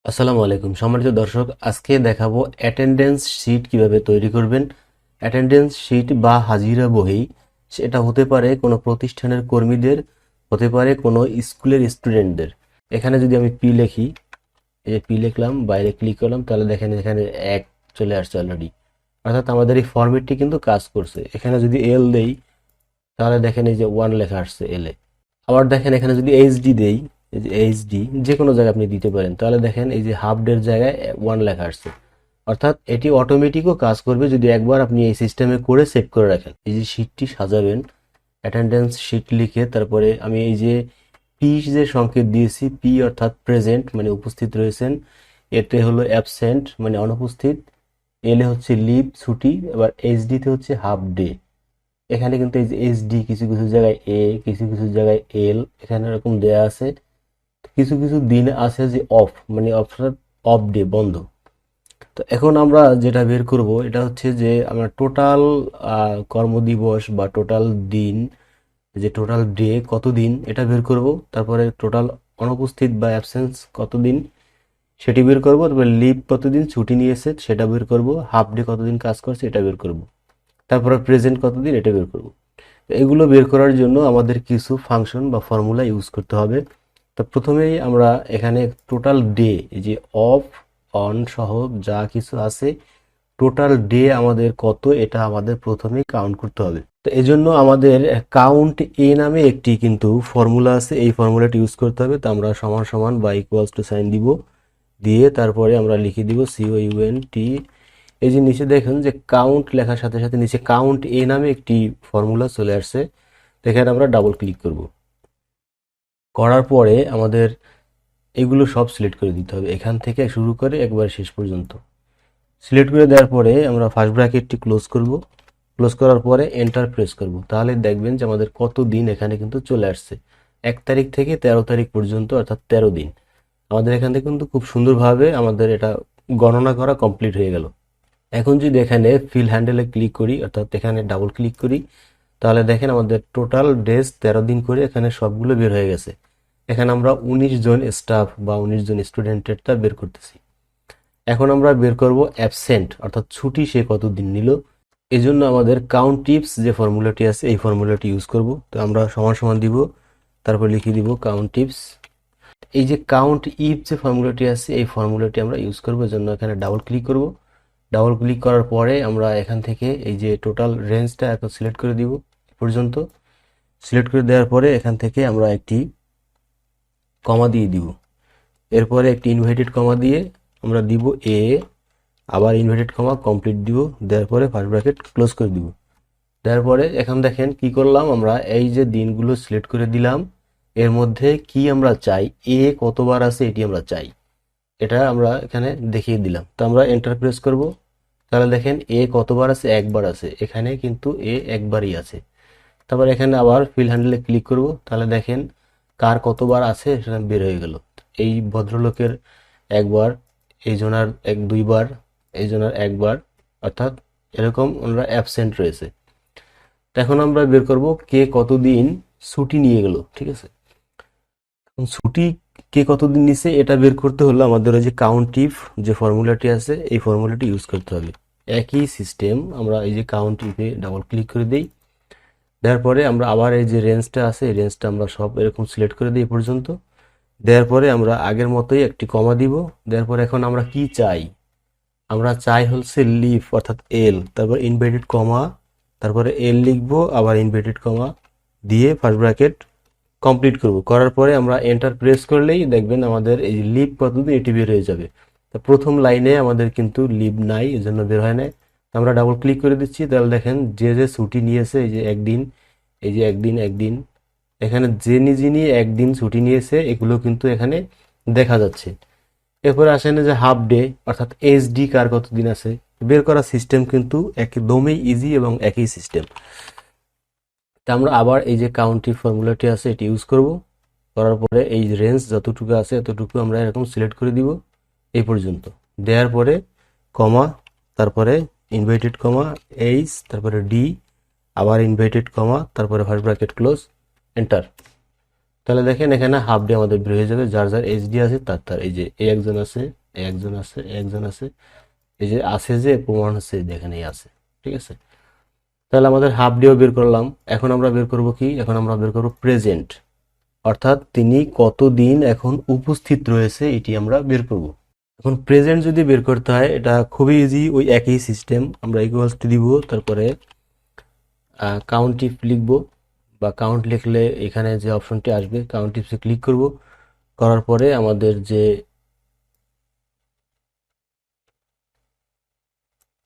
আসসালামু আলাইকুম সম্মানিত দর্শক, আজকে দেখাবো অ্যাটেন্ডেন্স শিট কিভাবে তৈরি করবেন। অ্যাটেন্ডেন্স শিট বা হাজিরা বহি, সেটা হতে পারে কোনো প্রতিষ্ঠানের কর্মীদের, হতে পারে কোনো স্কুলের স্টুডেন্টদের। এখানে যদি আমি পি লিখি, এই যে পি লিখলাম, বাইরে ক্লিক করলাম, তাহলে দেখেন এখানে এক চলে আসছে অলরেডি, অর্থাৎ আমাদের এই ফরম্যাটটি কিন্তু কাজ করছে। এখানে যদি এল দেই, তাহলে দেখেন এই যে ওয়ান লেখা আসছে এল এ। আবার দেখেন এখানে যদি এইচডি দেই, এই যে এইচডি যে কোনো জায়গায় আপনি দিতে পারেন, তাহলে দেখেন এই যে হাফ ডের জায়গায় ওয়ান লেখা আসছে। অর্থাৎ এটি অটোমেটিকও কাজ করবে যদি একবার আপনি এই সিস্টেমে করে সেভ করে রাখেন। এই যে শিটটি সাজাবেন, অ্যাটেন্ডেন্স শিট লিখে তারপরে আমি এই যে পি যে সংকেত দিয়েছি, পি অর্থাৎ প্রেজেন্ট মানে উপস্থিত রয়েছেন, এতে হলো অ্যাবসেন্ট মানে অনুপস্থিত, এল এ হচ্ছে লিভ ছুটি, এবার এইচডি তে হচ্ছে হাফ ডে। এখানে কিন্তু এই যে এইচডি কিছু কিছু জায়গায় এ, কিছু কিছু জায়গায় এল, এখানে এরকম দেয়া আছে। কিছু কিছু দিন আছে যে অফ মানে অর্থাৎ অফ ডে, বন্ধ। তো এখন আমরা যেটা বের করব এটা হচ্ছে যে আমরা টোটাল কর্মদিবস বা টোটাল দিন, যে টোটাল ডে কতদিন এটা বের করব, তারপরে টোটাল অনুপস্থিত বা অ্যাবসেন্স কতদিন সেটি বের করব, তারপরে লিভ কতদিন ছুটি নিয়েছে সেটা বের করব, হাফ ডে কতদিন কাজ করছে এটা বের করব, তারপরে প্রেজেন্ট কতদিন এটা বের করব। এগুলো বের করার জন্য আমাদের কিছু ফাংশন বা ফর্মুলা ইউজ করতে হবে। তো প্রথমেই আমরা এখানে টোটাল ডে, এই যে অফ অন সহ যা কিছু আছে, টোটাল ডে আমাদের কত এটা আমাদের প্রথমেই কাউন্ট করতে হবে। তো এজন্য আমাদের কাউন্ট এ নামে একটি কিন্তু ফর্মুলা আছে, এই ফর্মুলাটি ইউজ করতে হবে। তো আমরা সমান সমান বা ইকুয়ালস টু সাইন দিব, দিয়ে তারপরে আমরা লিখে দিব COUNT। এই যে নিচে দেখেন যে কাউন্ট লেখার সাথে সাথে নিচে কাউন্ট এ নামে একটি ফর্মুলা চলে আসছে। এখানে আমরা ডাবল ক্লিক করব, করার পরে আমাদের এগুলো সব সিলেক্ট করে দিতে হবে, এখান থেকে শুরু করে একবার শেষ পর্যন্ত সিলেক্ট করে দেওয়ার পরে আমরা ফার্স্ট ব্র্যাকেটটি ক্লোজ করব। ক্লোজ করার পরে এন্টার প্রেস করব, তাহলে দেখবেন যে আমাদের কত দিন এখানে কিন্তু চলে আসছে। 1 তারিখ থেকে 13 তারিখ পর্যন্ত, অর্থাৎ 13 দিন। আমাদের এখান থেকে কিন্তু খুব সুন্দরভাবে আমাদের এটা গণনা করা কমপ্লিট হয়ে গেল। এখন যদি এখানে ফিল হ্যান্ডেলে ক্লিক করি, অর্থাৎ এখানে ডাবল ক্লিক করি, তাহলে দেখেন আমাদের টোটাল ডেজ 13 দিন করে এখানে সবগুলো বের হয়ে গেছে। এখানে আমরা 19 জন স্টাফ বা 19 জন স্টুডেন্টেরটা বের করতেছি। এখন আমরা বের করব অ্যাবসেন্ট অর্থাৎ ছুটি সে কতদিন নিল। এই জন্য আমাদের কাউন্ট টিপস যে ফর্মুলাটি আছে এই ফর্মুলাটি ইউজ করব। তো আমরা সমান সমান দিব, তারপর লিখে দিব কাউন্ট টিপস। এই যে কাউন্ট ইফ যে ফর্মুলাটি আছে এই ফর্মুলাটি আমরা ইউজ করব, এর জন্য এখানে ডাবল ক্লিক করব। ডাবল ক্লিক করার পরে আমরা এখান থেকে এই যে টোটাল রেঞ্জটা এখন সিলেক্ট করে দিব পর্যন্ত। সিলেক্ট করে দেওয়ার পরে এখান থেকে আমরা একটি কমা দিয়ে দিব, এরপরে একটি ইনভার্টেড কমা দিয়ে আমরা দিব এ, আবার ইনভার্টেড কমা কমপ্লিট দিব, দেওয়ার পরে ফার্স্ট ব্র্যাকেট ক্লোজ করে দিব। দেওয়ার পরে এখন দেখেন কি করলাম, আমরা এই যে দিনগুলো সিলেক্ট করে দিলাম, এর মধ্যে কি আমরা চাই, এ কতবার আছে এটি আমরা চাই, এটা আমরা এখানে দেখিয়ে দিলাম। তো আমরা এন্টার প্রেস করব, তাহলে দেখেন এ কতবার আছে, একবার আছে, এখানে কিন্তু এ একবারই আছে। তারপর এখানে আবার ফিল হ্যান্ডেলে ক্লিক করব, তাহলে দেখেন কার কতবার আছে সেটা বের হয়ে গেল। এই ভদ্রলোকের একবার, এই জনার দুইবার, এই জনার একবার, অর্থাৎ এরকম ওনারা অ্যাবসেন্ট রয়েছে। তো এখন আমরা বের করব কে কতদিন ছুটি নিয়ে গেল, ঠিক আছে। ছুটি কে কতদিন নিছে এটা বের করতে হলে আমাদের ওই যে কাউন্টিভ যে ফর্মুলাটি আছে এই ফর্মুলাটি ইউজ করতে হবে। একই সিস্টেম, আমরা এই যে কাউন্টিভে ডাবল ক্লিক করে দিই, দেওয়ার পরে আমরা আবার এই যে রেঞ্জটা আছে এই রেঞ্জটা আমরা সব এরকম সিলেক্ট করে দিই এই পর্যন্ত। দেওয়ার পরে আমরা আগের মতোই একটি কমা দিব। দেওয়ার পরে এখন আমরা কি চাই, আমরা চাই হচ্ছে লিভ অর্থাৎ এল, তারপর ইনভার্টেড কমা, তারপরে এল লিখবো, আবার ইনভার্টেড কমা দিয়ে ফার্স্ট ব্র্যাকেট কমপ্লিট করব। করার পরে আমরা এন্টার প্রেস করলেই দেখবেন আমাদের এই লিভ কতদিন এটি বের হয়ে যাবে। তো প্রথম লাইনে আমাদের কিন্তু লিভ নাই, এজন্য বের হয় না। আমরা ডাবল ক্লিক করে দিচ্ছি, তাহলে দেখেন যে যে ছুটি নিয়েছে, এই যে একদিন, এই যে একদিন একদিন, এখানে যিনি একদিন ছুটি নিয়েছে এগুলো কিন্তু এখানে দেখা যাচ্ছে। এরপরে আসেন যে হাফ ডে অর্থাৎ এইচডি কার কতদিন আছে, বের করার সিস্টেম কিন্তু একদমই ইজি এবং একই সিস্টেম। তা আমরা আবার এই যে কাউন্টি ফর্মুলাটি আছে এটি ইউজ করব। করার পরে এই রেঞ্জ যতটুকু আছে এতটুকু আমরা এরকম সিলেক্ট করে দিব এই পর্যন্ত। দেওয়ার পরে কমা, তারপরে ইনভার্টেড কমা এইচ, তারপরে ডি, আবার ইনভার্টেড কমা, তারপরে ফার্স্ট ব্র্যাকেট ক্লোজ, এন্টার। তাহলে দেখেন এখানে হাফ ডে আমাদের বের হয়ে যাবে, যার যার এইচডি আছে তার তার, এই যে এই একজন আছে, এই একজন আছে, এই একজন আছে, এই যে আছে, যে প্রমাণ হচ্ছে দেখেন এই আছে। ঠিক আছে, তাহলে আমাদের হাফ ডেও বের করলাম। এখন আমরা বের করব কি, এখন আমরা বের করব প্রেজেন্ট, অর্থাৎ তিনি কতদিন এখন উপস্থিত রয়েছে এটি আমরা বের করব। এখন প্রেজেন্ট যদি বের করতে হয় এটা খুবই ইজি, ওই একই সিস্টেম, আমরা ইকুয়ালস টু দিব, তারপরে কাউন্ট ইফ লিখব, বা কাউন্ট লিখলে এখানে যে অপশনটি আসবে কাউন্ট ইফসে ক্লিক করব, করার পরে আমাদের যে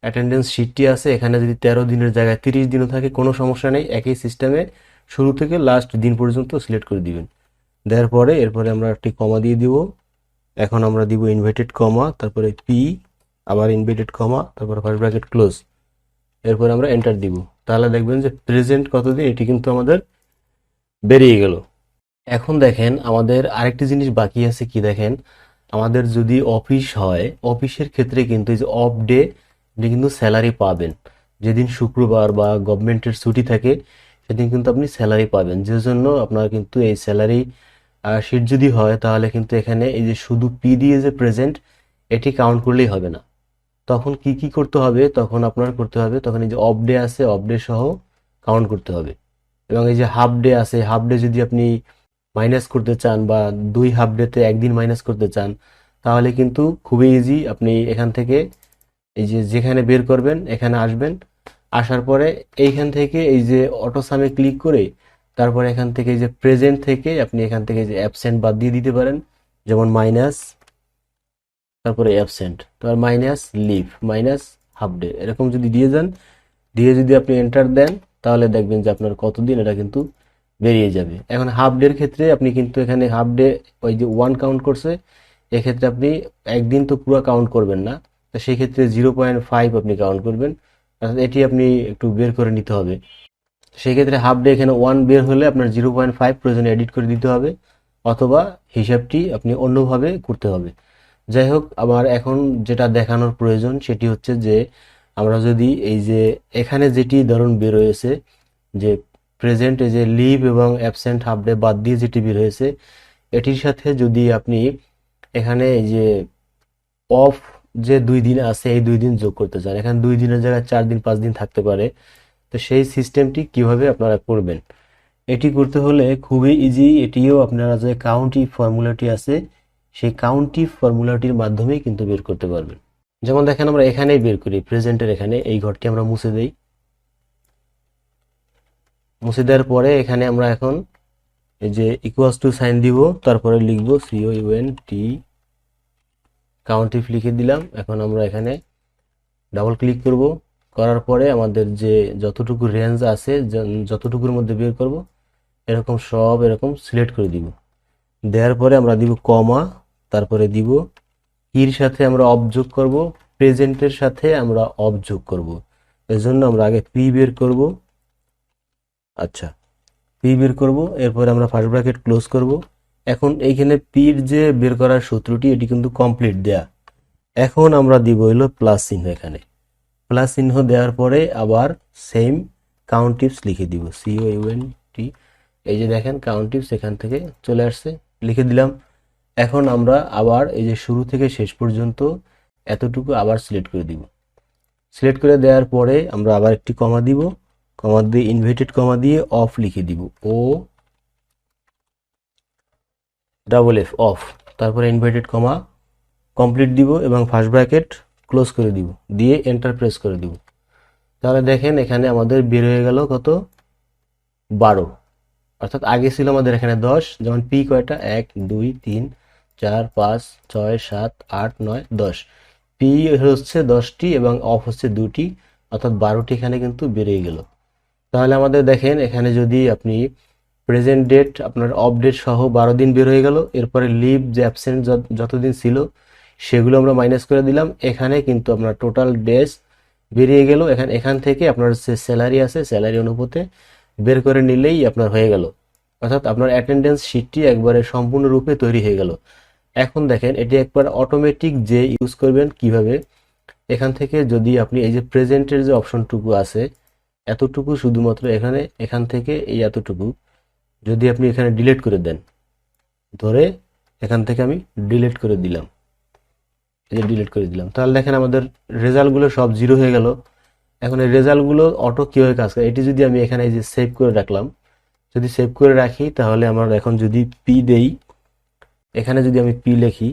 অ্যাটেন্ডেন্স শিটটি আছে এখানে যদি 13 দিনের জায়গায় 30 দিনও থাকে কোনো সমস্যা নেই, একই সিস্টেমে শুরু থেকে লাস্ট দিন পর্যন্ত সিলেক্ট করে দিবেন। দেওয়ার পরে এরপরে আমরা একটি কমা দিয়ে দিব। এখন আমরা দিব ইনভার্টেড কমা, তারপরে পি, আবার ইনভার্টেড কমা, তারপরে ফার্স্ট ব্র্যাকেট ক্লোজ, এরপরে আমরা এন্টার দিব। তাহলে দেখবেন যে প্রেজেন্ট কতদিন এটি কিন্তু আমাদের বেরিয়ে গেল। এখন দেখেন আমাদের আরেকটি জিনিস বাকি আছে, কি দেখেন, আমাদের যদি অফিস হয়, অফিসের ক্ষেত্রে কিন্তু এই যে অফ ডে আপনি কিন্তু স্যালারি পাবেন। যেদিন শুক্রবার বা গভর্নমেন্টের ছুটি থাকে সেদিন কিন্তু আপনি স্যালারি পাবেন, যে জন্য আপনার কিন্তু এই স্যালারি শিট যদি হয় তাহলে কিন্তু এখানে এই যে শুধু পি দিয়ে যে প্রেজেন্ট এটি কাউন্ট করলেই হবে না। তখন কি কি করতে হবে, তখন আপনার করতে হবে, তখন এই যে অফ ডে আছে অফ ডে সহ কাউন্ট করতে হবে। এবং এই যে হাফ ডে আছে, হাফ ডে যদি আপনি মাইনাস করতে চান বা 2 হাফ ডেতে একদিন মাইনাস করতে চান তাহলে কিন্তু খুবই ইজি, আপনি এখান থেকে এই যে যেখানে বের করবেন এখানে আসবেন, আসার পরে এইখান থেকে এই যে অটো সামে ক্লিক করে তারপরে এখান থেকে এই যে প্রেজেন্ট থেকে আপনি এখান থেকে যে অ্যাবসেন্ট বাদ দিয়ে দিতে পারেন, যেমন মাইনাস, তারপরে অ্যাবসেন্ট, তারপর minus leave, minus half day, এরকম যদি দিয়ে যান, দিয়ে যদি আপনি এন্টার দেন তাহলে দেখবেন যে আপনার কতদিন এটা কিন্তু বেরিয়ে যাবে। এখন হাফ ডের ক্ষেত্রে আপনি কিন্তু এখানে হাফ ডে ওই যে 1 কাউন্ট করছে, এক্ষেত্রে আপনি একদিন তো পুরো কাউন্ট করবেন না, তো সেই ক্ষেত্রে 0.5 আপনি কাউন্ট করবেন, অর্থাৎ এটি আপনি একটু বের করে নিতে হবে। সেই ক্ষেত্রে হাফ ডে এখানে 1 বের হলে আপনার 0.5 প্রয়োজনে এডিট করে দিতে হবে, অথবা হিসাবটি আপনি অন্যভাবে করতে হবে। যাই হোক, আমার এখন যেটা দেখানোর প্রয়োজন সেটি হচ্ছে যে আমরা যদি এই যে এখানে যেটি ধরুন বের হয়েছে যে প্রেজেন্ট, এই যে লিভ এবং অ্যাবসেন্ট হাফ ডে বাদ দিয়ে যেটি বের হয়েছে এটির সাথে যদি আপনি এখানে এই যে অফ যে 2 দিন আছে এই 2 দিন যোগ করতে চান, এখানে 2 দিনের জায়গায় 4 দিন 5 দিন থাকতে পারে, তো সেই সিস্টেমটি কিভাবে আপনারা করবেন, এটি করতে হলে খুবই ইজি। এটিও আপনারা যে কাউন্টি ফর্মুলাটি আছে সেই কাউন্টি ফর্মুলাটির মাধ্যমেই কিন্তু বের করতে পারবেন। যেমন দেখেন আমরা এখানেই বের করি, প্রেজেন্টের এখানে এই ঘরটি আমরা মুছে দেই, মুছে দেওয়ার পরে এখানে আমরা এখন এই যে ইকুয়ালস টু সাইন দিব, তারপরে লিখবো COUNT, কাউন্ট ইফ লিখে দিলাম। এখন আমরা এখানে ডাবল ক্লিক করব, করার পরে আমাদের যে যতটুকু রেঞ্জ আছে যতটুকুর মধ্যে বের করব এরকম সব এরকম সিলেক্ট করে দিব। দেওয়ার পরে আমরা দিব কমা, তারপরে দিব এর সাথে আমরা অফ যোগ করব, প্রেজেন্টের সাথে আমরা অফ যোগ করব, এর জন্য আমরা আগে পি বের করব। আচ্ছা, পি বের করব, এরপরে আমরা ফার্স্ট ব্র্যাকেট ক্লোজ করব। এখন এইখানে পির যে বের করার সূত্রটি এটি কিন্তু কমপ্লিট দেয়া। এখন আমরা দিব হলো প্লাস চিহ্ন, এখানে প্লাস চিহ্ন দেওয়ার পরে আবার সেম কাউন্ট টিপস লিখে দিব, COUNT, এই যে দেখেন কাউন্ট টিপস এখান থেকে চলে আসছে, লিখে দিলাম। এখন আমরা আবার এই যে শুরু থেকে শেষ পর্যন্ত এতটুকু আবার সিলেক্ট করে দিব। সিলেক্ট করে দেওয়ার পরে আমরা আবার একটি কমা দিব, কমা দিয়ে ইনভার্টেড কমা দিয়ে অফ লিখে দিব, OFF অফ, তারপরে ইনভার্টেড কমা কমপ্লিট দিব এবং ফার্স্ট ব্র্যাকেট ক্লোজ করে দিব, দিয়ে এন্টার প্রেস করে দিব। তাহলে দেখেন এখানে আমাদের বের হয়ে গেল কত, 12, অর্থাৎ আগে ছিল আমাদের এখানে 10, যেমন পি কয়টা 1 2 3 4 5 6 7 8 9 10, পি হচ্ছে 10টি এবং অফ হচ্ছে 2টি, অর্থাৎ 12টি এখানে কিন্তু বেরিয়ে গেল। তাহলে আমাদের দেখেন এখানে যদি আপনি প্রেজেন্ট ডেট আপনার অফ ডেট সহ 12 দিন বের হয়ে গেল, এরপরে লিভ যে অ্যাবসেন্ট যতদিন ছিল সেগুলো আমরা মাইনাস করে দিলাম, এখানে কিন্তু আপনার টোটাল ডেজ বেরিয়ে গেল। এখান থেকে আপনার যে স্যালারি আছে স্যালারি অনুপাতে বের করে নিলেই আপনার হয়ে গেল, অর্থাৎ আপনার অ্যাটেন্ডেন্স শিটটি একবারে সম্পূর্ণরূপে তৈরি হয়ে গেল। এখন দেখেন এটি একবার অটোমেটিক যে ইউজ করবেন কিভাবে, এখান থেকে যদি আপনি এই যে প্রেজেন্টের যে অপশনটুকু আছে এতটুকু শুধুমাত্র এখান থেকে এই এতটুকু যদি আপনি এখানে ডিলিট করে দেন ধরে এখান থেকে আমি ডিলিট করে দিলাম, এই যে ডিলিট করে দিলাম। তাহলে দেখেন আমাদের রেজাল্টগুলো সব জিরো হয়ে গেল। এখন এই রেজাল্টগুলো অটো কিভাবে কাজ করে, এটি যদি আমি এখানে এই যে সেভ করে রাখলাম, যদি সেভ করে রাখি তাহলে আমার এখন যদি পি দেই, এখানে যদি আমি পি লিখি,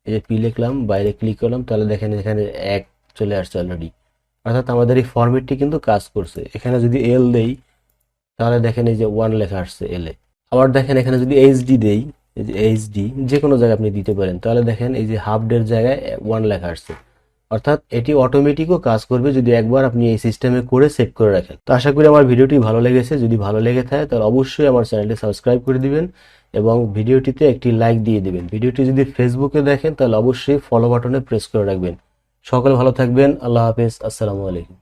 এই যে পি লিখলাম, বাইরে ক্লিক করলাম, তাহলে দেখেন এখানে 1 চলে আসছে অলরেডি। অর্থাৎ আমাদের এই ফরম্যাটটি কিন্তু কাজ করছে। এখানে যদি এল দেই তাহলে দেখেন এই যে 1 লেখা আসছে এল এ। আবার দেখেন এখানে যদি এইচডি দেই, এই যে এইচডি যে কোনো জায়গায় আপনি দিতে পারেন, তাহলে দেখেন এই যে হাফ ডের জায়গায় 1 লেখা আসছে। অর্থাৎ এটি অটোমেটিকও কাজ করবে যদি একবার আপনি এই সিস্টেমে করে সেভ করে রাখেন। তো আশা করি আমার ভিডিওটি ভালো লেগেছে। যদি ভালো লেগে থাকে তাহলে অবশ্যই আমার চ্যানেলটি সাবস্ক্রাইব করে দিবেন এবং ভিডিওটিতে একটি লাইক দিয়ে দিবেন। ভিডিওটি যদি ফেসবুকে দেখেন তাহলে অবশ্যই ফলো বাটনে প্রেস করে রাখবেন। সকলে ভালো থাকবেন। আল্লাহ হাফেজ। আসসালামু আলাইকুম।